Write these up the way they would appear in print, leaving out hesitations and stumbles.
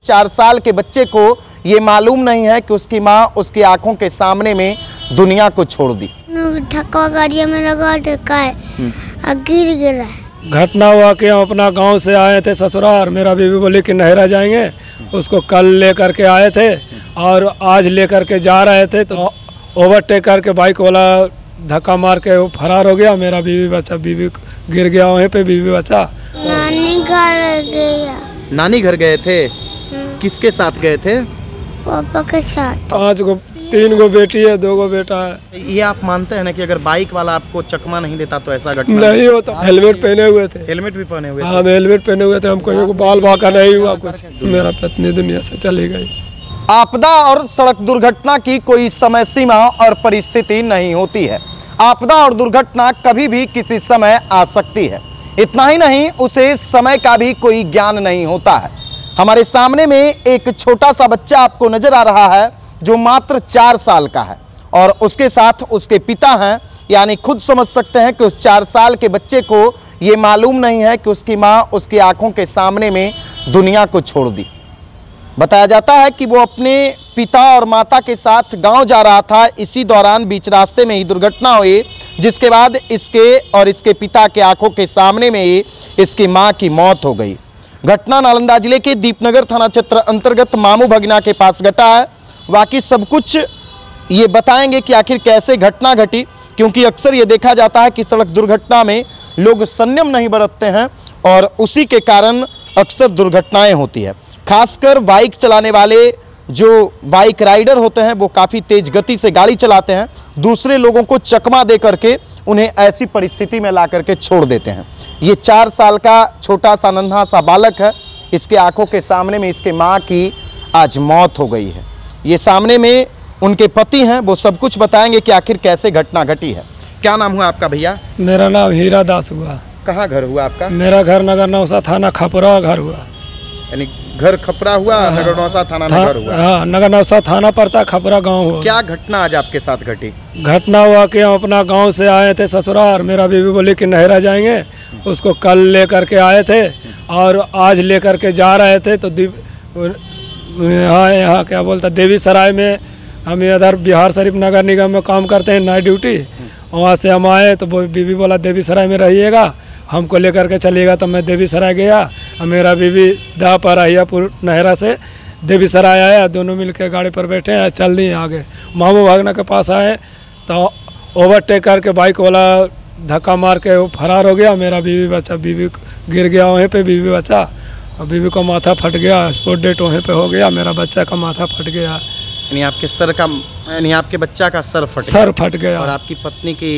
4 साल के बच्चे को ये मालूम नहीं है कि उसकी माँ उसकी आंखों के सामने में दुनिया को छोड़ दी। धक्का गाड़ी में लगा धक्का है और गिर गिरा। घटना हुआ कि हम अपना गांव से आए थे ससुराल। मेरा बीवी बोली कि नहरा जाएंगे, उसको कल लेकर के आए थे और आज लेकर के जा रहे थे तो ओवरटेक करके बाइक वाला धक्का मार के वो फरार हो गया। मेरा बीवी गिर गया वहीं पे, बीवी बचा। नानी घर गया। नानी घर गए थे? किसके साथ गए थे? पापा के साथ। 3 गो बेटी है, 2 गो बेटा है। ये आप मानते हैं ना कि अगर बाइक वाला आपको चकमा नहीं देता तो ऐसा घटना नहीं होता। हेलमेट पहने हुए थे। हेलमेट भी पहने हुए थे? हाँ, हेलमेट पहने हुए थे। हमको बाल बाका नहीं हुआ कुछ। मेरा पत्नी दुनिया से चली गई। आपदा और सड़क दुर्घटना की कोई समय सीमा और परिस्थिति नहीं होती है। आपदा और दुर्घटना कभी भी किसी समय आ सकती है। इतना ही नहीं, उसे समय का भी कोई ज्ञान नहीं होता है। हमारे सामने में एक छोटा सा बच्चा आपको नजर आ रहा है जो मात्र 4 साल का है और उसके साथ उसके पिता हैं। यानी खुद समझ सकते हैं कि उस 4 साल के बच्चे को ये मालूम नहीं है कि उसकी माँ उसकी आंखों के सामने में दुनिया को छोड़ दी। बताया जाता है कि वो अपने पिता और माता के साथ गांव जा रहा था। इसी दौरान बीच रास्ते में ही दुर्घटना हुई, जिसके बाद इसके और इसके पिता के आंखों के सामने में ही इसकी मां की मौत हो गई। घटना नालंदा जिले के दीपनगर थाना क्षेत्र अंतर्गत मामू भगना के पास घटा है। बाकी सब कुछ ये बताएंगे कि आखिर कैसे घटना घटी, क्योंकि अक्सर ये देखा जाता है कि सड़क दुर्घटना में लोग संयम नहीं बरतते हैं और उसी के कारण अक्सर दुर्घटनाएं होती है। खासकर बाइक चलाने वाले जो बाइक राइडर होते हैं वो काफ़ी तेज गति से गाड़ी चलाते हैं, दूसरे लोगों को चकमा दे करके उन्हें ऐसी परिस्थिति में ला करके छोड़ देते हैं। ये 4 साल का छोटा सा नन्हा सा बालक है। इसके आंखों के सामने में इसके माँ की आज मौत हो गई है। ये सामने में उनके पति हैं, वो सब कुछ बताएंगे कि आखिर कैसे घटना घटी है। क्या नाम हुआ आपका भैया? मेरा नाम हीरा दास हुआ। कहाँ घर हुआ आपका? मेरा घर नगर नौसा थाना खपरा घर हुआ। यानी घर खपरा हुआ? नगर नौसा थाना में घर हुआ? हाँ, नगर नौसा थाना पड़ता, खपरा गांव हुआ। क्या घटना आज आपके साथ घटी? घटना हुआ कि हम अपना गांव से आए थे ससुराल। मेरा बीवी बोली कि नहरा जाएंगे, उसको कल लेकर के आए थे और आज लेकर के जा रहे थे तो यहाँ क्या बोलता देवी सराय में, हम इधर बिहार शरीफ नगर निगम में काम करते हैं, नाइट ड्यूटी। वहाँ से हम आए तो बीवी बोला देवी सराय में रहिएगा, हमको लेकर के चलिएगा। तो मैं देवी सराय गया और मेरा बीवी दा पर अहियापुर नहरा से देवी सराय आया। दोनों मिलकर गाड़ी पर बैठे हैं, चल दिए आगे। मामू भागना के पास आए तो ओवरटेक करके बाइक वाला धक्का मार के वो फरार हो गया। मेरा बीवी गिर गया वहीं पे, बीवी बचा और बीवी का माथा फट गया। स्पॉट डेट वहीं पे हो गया। मेरा बच्चा का माथा फट गया। यानी आपके सर का, यानी आपके बच्चा का सर फट गया और आपकी पत्नी की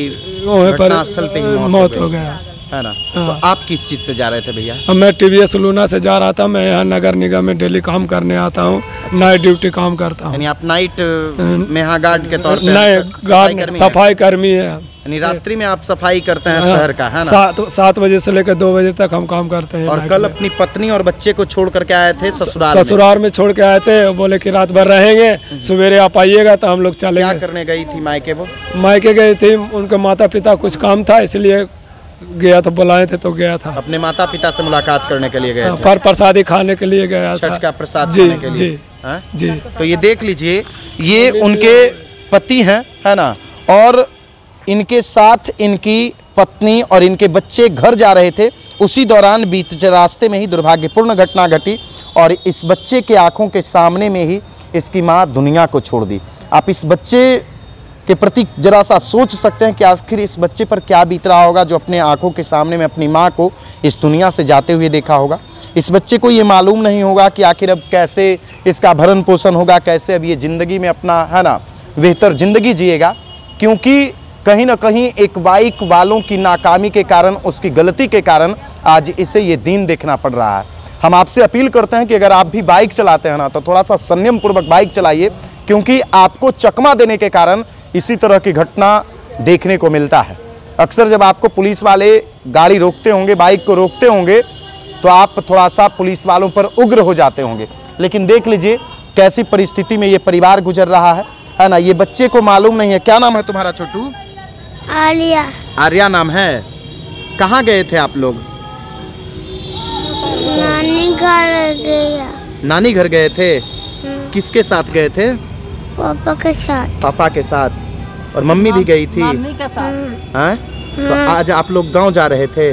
घटनास्थल पे ही मौत हो गया, है ना? तो आप किस चीज़ से जा रहे थे भैया? मैं TVS लूना से जा रहा था। मैं यहाँ नगर निगम में डेली काम करने आता हूँ। अच्छा। नाइट ड्यूटी काम करता हूँ। यानी आप नाइट में यहाँ गार्ड के तौर पे? नहीं, गार्ड सफाई कर्मी है। यानी रात्रि में आप सफाई करते हैं शहर का, है ना? 7 बजे से लेकर 2 बजे तक हम काम करते हैं। और कल अपनी पत्नी और बच्चे को छोड़ करके आए थे ससुराल में छोड़ के आए थे। बोले कि रात भर रहेंगे, सवेरे आप आइएगा तो हम लोग चलेंगे। क्या करने गई थी मायके? वो मायके गई थी, उनके माता पिता कुछ काम था इसलिए गया था, बुलाए थे तो गया था। अपने माता पिता से मुलाकात करने के लिए गए थे? पर प्रसादी खाने के लिए गया था। छठ का प्रसाद खाने के लिए? जी। तो ये देख लीजिए, ये उनके पति हैं, है ना? और इनके साथ इनकी पत्नी और इनके बच्चे घर जा रहे थे। उसी दौरान बीच रास्ते में ही दुर्भाग्यपूर्ण घटना घटी और इस बच्चे के आंखों के सामने में ही इसकी माँ दुनिया को छोड़ दी। आप इस बच्चे के प्रति जरा सा सोच सकते हैं कि आखिर इस बच्चे पर क्या बीत रहा होगा जो अपने आंखों के सामने में अपनी माँ को इस दुनिया से जाते हुए देखा होगा। इस बच्चे को ये मालूम नहीं होगा कि आखिर अब कैसे इसका भरण पोषण होगा, कैसे अब ये ज़िंदगी में अपना, है ना, बेहतर ज़िंदगी जिएगा। क्योंकि कहीं ना कहीं एक बाइक वालों की नाकामी के कारण, उसकी गलती के कारण आज इसे ये दिन देखना पड़ रहा है। हम आपसे अपील करते हैं कि अगर आप भी बाइक चलाते हैं ना तो थोड़ा सा संयम पूर्वक बाइक चलाइए, क्योंकि आपको चकमा देने के कारण इसी तरह की घटना देखने को मिलता है। अक्सर जब आपको पुलिस वाले गाड़ी रोकते होंगे, बाइक को रोकते होंगे, तो आप थोड़ा सा पुलिस वालों पर उग्र हो जाते होंगे। लेकिन देख लीजिए कैसी परिस्थिति में ये परिवार गुजर रहा है ना? ये बच्चे को मालूम नहीं है। क्या नाम है तुम्हारा छोटू? आर्या। आर्या नाम है। कहाँ गए थे आप लोग? नानी घर गया। नानी घर गए थे? किसके साथ गए थे? पापा के साथ। पापा के साथ। और मम्मी भी गई थी? मम्मी के साथ। हैं? तो आज आप लोग गांव जा रहे थे?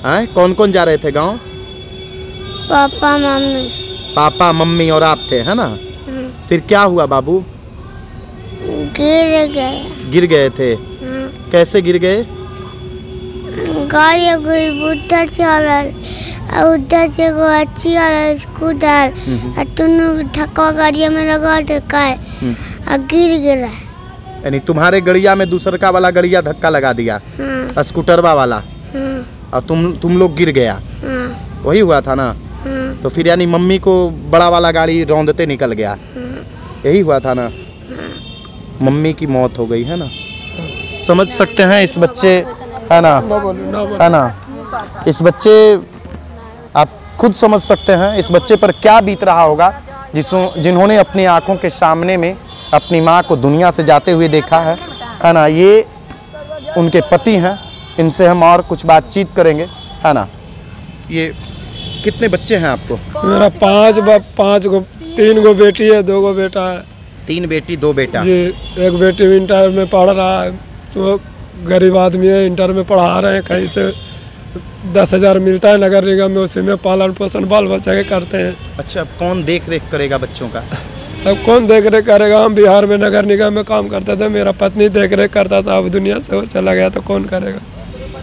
हैं? कौन कौन जा रहे थे गांव? Papa mummy. पापा मम्मी और आप थे, है ना? फिर क्या हुआ बाबू? गिर गए। गिर गए थे? कैसे गिर गए? गाड़ी उधर से उधर से वो अच्छी स्कूटर तुम धक्का गाड़ी में लगा टरकाए और गिर गिरा। यानी तुम्हारे गड़िया में दूसरका वाला गड़िया धक्का लगा दिया, स्कूटरवा वाला, और तुम लोग गिर गया। वही हुआ था ना? तो फिर यानी मम्मी को बड़ा वाला गाड़ी रौंदते निकल गया, यही हुआ था ना? मम्मी की मौत हो गई, है ना? समझ सकते हैं इस बच्चे, है ना, है ना, इस बच्चे, आप खुद समझ सकते हैं इस बच्चे पर क्या बीत रहा होगा जिन्होंने अपनी आंखों के सामने में अपनी माँ को दुनिया से जाते हुए देखा है ना? ये उनके पति हैं, इनसे हम और कुछ बातचीत करेंगे, है ना? ये कितने बच्चे हैं आपको? मेरा 5 गो, 3 गो बेटी है, 2 गो बेटा है। 3 बेटी 2 बेटा जी। एक बेटी इंटर में पढ़ रहा है, तो गरीब आदमी है, इंटर में पढ़ा रहे हैं, कहीं से 10,000 मिलता है नगर निगम में, उसी में पालन पोषण बाल बच्चा के करते हैं। अच्छा, अब कौन देख रेख करेगा बच्चों का? अब कौन देख रेख करेगा? हम बिहार में नगर निगम में काम करते थे, मेरा पत्नी देख रेख करता था, अब दुनिया से वो चला गया तो कौन करेगा?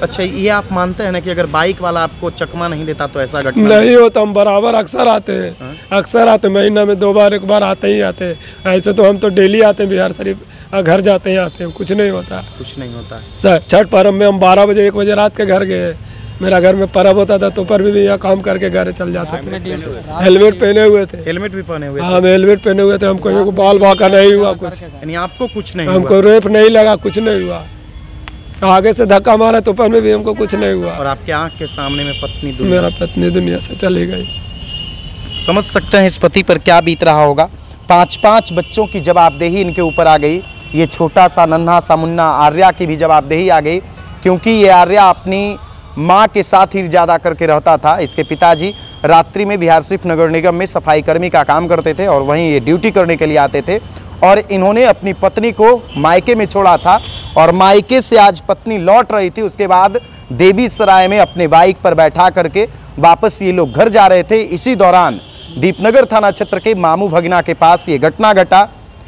अच्छा, ये आप मानते हैं ना कि अगर बाइक वाला आपको चकमा नहीं देता तो ऐसा घटना नहीं होता? हम बराबर अक्सर आते हैं, अक्सर आते, महीना में 2 बार 1 बार आते ही आते हैं। ऐसे तो हम तो डेली आते हैं बिहार शरीफ, घर जाते ही आते हैं, कुछ नहीं होता। कुछ नहीं होता सर, छठ पर्व में हम 12 बजे 1 बजे रात के घर गए, मेरा घर में पर्व होता था तो पर भी यहाँ काम करके घर चल जाते थे। हेलमेट पहने हुए थे। हेलमेट भी पहने हुए? हाँ, हेलमेट पहने हुए थे। हमको बाल बाका नहीं हुआ कुछ, यानी आपको कुछ नहीं हमको रेप नहीं लगा, कुछ नहीं हुआ। आगे से धक्का मारा तो पर में भी हमको कुछ नहीं हुआ। और आपके आंख के सामने में पत्नी मेरा पत्नी दुनिया से चली गई। समझ सकते हैं इस पति पर क्या बीत रहा होगा। 5 बच्चों की जवाबदेही इनके ऊपर आ गई। ये छोटा सा नन्हा सा मुन्ना आर्या की भी जवाबदेही आ गई, क्योंकि ये आर्या अपनी माँ के साथ ही ज़्यादा करके रहता था। इसके पिताजी रात्रि में बिहार शरीफ नगर निगम में सफाई कर्मी का काम करते थे और वहीं ये ड्यूटी करने के लिए आते थे, और इन्होंने अपनी पत्नी को मायके में छोड़ा था, और मायके से आज पत्नी लौट रही थी। उसके बाद देवीसराय में अपने बाइक पर बैठा करके वापस ये लोग घर जा रहे थे। इसी दौरान दीपनगर थाना क्षेत्र के मामू भगना के पास ये घटना घटा।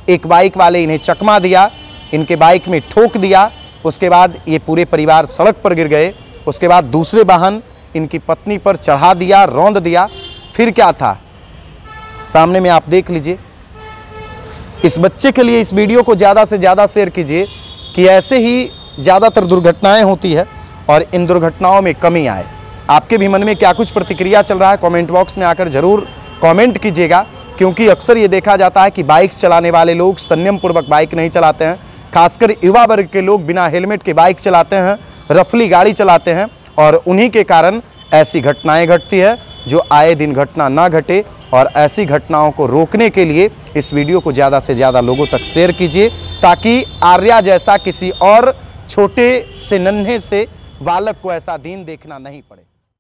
एक बाइक वाले इन्हें चकमा दिया, इनके बाइक में ठोक दिया। उसके बाद ये पूरे परिवार सड़क पर गिर गए। उसके बाद दूसरे वाहन इनकी पत्नी पर चढ़ा दिया, रौंद दिया। फिर क्या था सामने में आप देख लीजिए। इस बच्चे के लिए इस वीडियो को ज़्यादा से ज़्यादा शेयर कीजिए कि ऐसे ही ज़्यादातर दुर्घटनाएं होती है और इन दुर्घटनाओं में कमी आए। आपके भी मन में क्या कुछ प्रतिक्रिया चल रहा है, कमेंट बॉक्स में आकर ज़रूर कमेंट कीजिएगा, क्योंकि अक्सर ये देखा जाता है कि बाइक चलाने वाले लोग संयम पूर्वक बाइक नहीं चलाते हैं। खासकर युवा वर्ग के लोग बिना हेलमेट के बाइक चलाते हैं, रफली गाड़ी चलाते हैं, और उन्हीं के कारण ऐसी घटनाएं घटती है। जो आए दिन घटना ना घटे, और ऐसी घटनाओं को रोकने के लिए इस वीडियो को ज़्यादा से ज़्यादा लोगों तक शेयर कीजिए, ताकि आर्या जैसा किसी और छोटे से नन्हे से बालक को ऐसा दिन देखना नहीं पड़े।